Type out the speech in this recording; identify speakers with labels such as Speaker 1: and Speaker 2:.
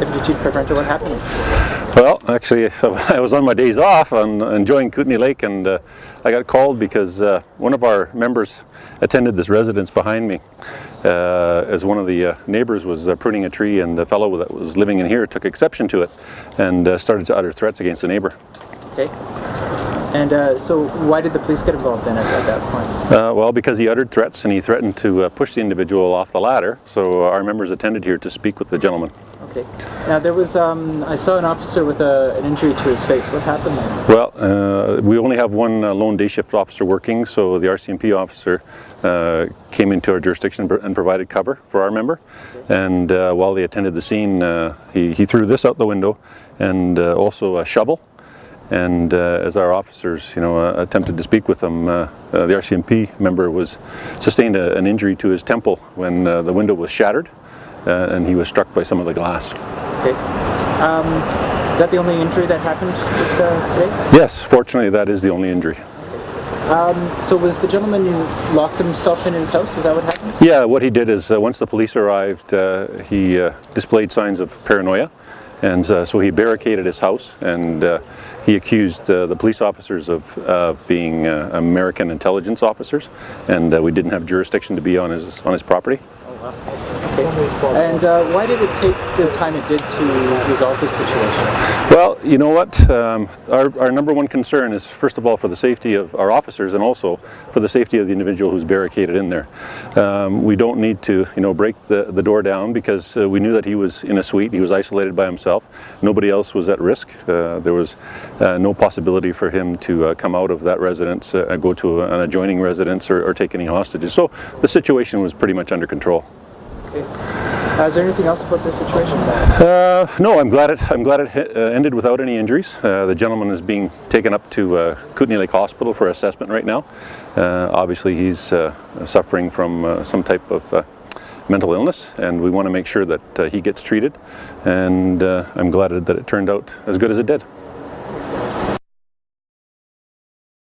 Speaker 1: Deputy Chief Paivarinta, what happened?
Speaker 2: Well, actually, I was on my days off enjoying Kootenay Lake, and I got called because one of our members attended this residence behind me as one of the neighbors was pruning a tree, and the fellow that was living in here took exception to it and started to utter threats against the neighbor.
Speaker 1: Okay. And so why did the police get involved then at that point?
Speaker 2: Well, because he uttered threats and he threatened to push the individual off the ladder, so our members attended here to speak with the gentleman.
Speaker 1: Okay. Now there was, I saw an officer with an injury to his face. What happened there?
Speaker 2: Well, we only have one lone day shift officer working, so the RCMP officer came into our jurisdiction and provided cover for our member. Okay. And while they attended the scene, he threw this out the window and also a shovel. And as our officers, attempted to speak with him, the RCMP member sustained an injury to his temple when the window was shattered, and he was struck by some of the glass.
Speaker 1: Okay. Is that the only injury that happened today?
Speaker 2: Yes, fortunately, that is the only injury.
Speaker 1: So was the gentleman who locked himself in his house? Is that what happened?
Speaker 2: Yeah, what he did is once the police arrived, he displayed signs of paranoia. And so he barricaded his house, and he accused the police officers of being American intelligence officers, and we didn't have jurisdiction to be on his property.
Speaker 1: Oh, wow. Okay. And why did it take the time it did to resolve this situation?
Speaker 2: Well, you know what? Our number one concern is, first of all, for the safety of our officers, and also for the safety of the individual who's barricaded in there. We don't need to, break the door down, because we knew that he was in a suite. He was isolated by himself. Nobody else was at risk. There was no possibility for him to come out of that residence, go to an adjoining residence, or take any hostages. So the situation was pretty much under control.
Speaker 1: Okay. Is there anything else about this situation?
Speaker 2: No, I'm glad it ended without any injuries. The gentleman is being taken up to Kootenay Lake Hospital for assessment right now. Obviously, he's suffering from some type of mental illness, and we want to make sure that he gets treated. And I'm glad that it turned out as good as it did.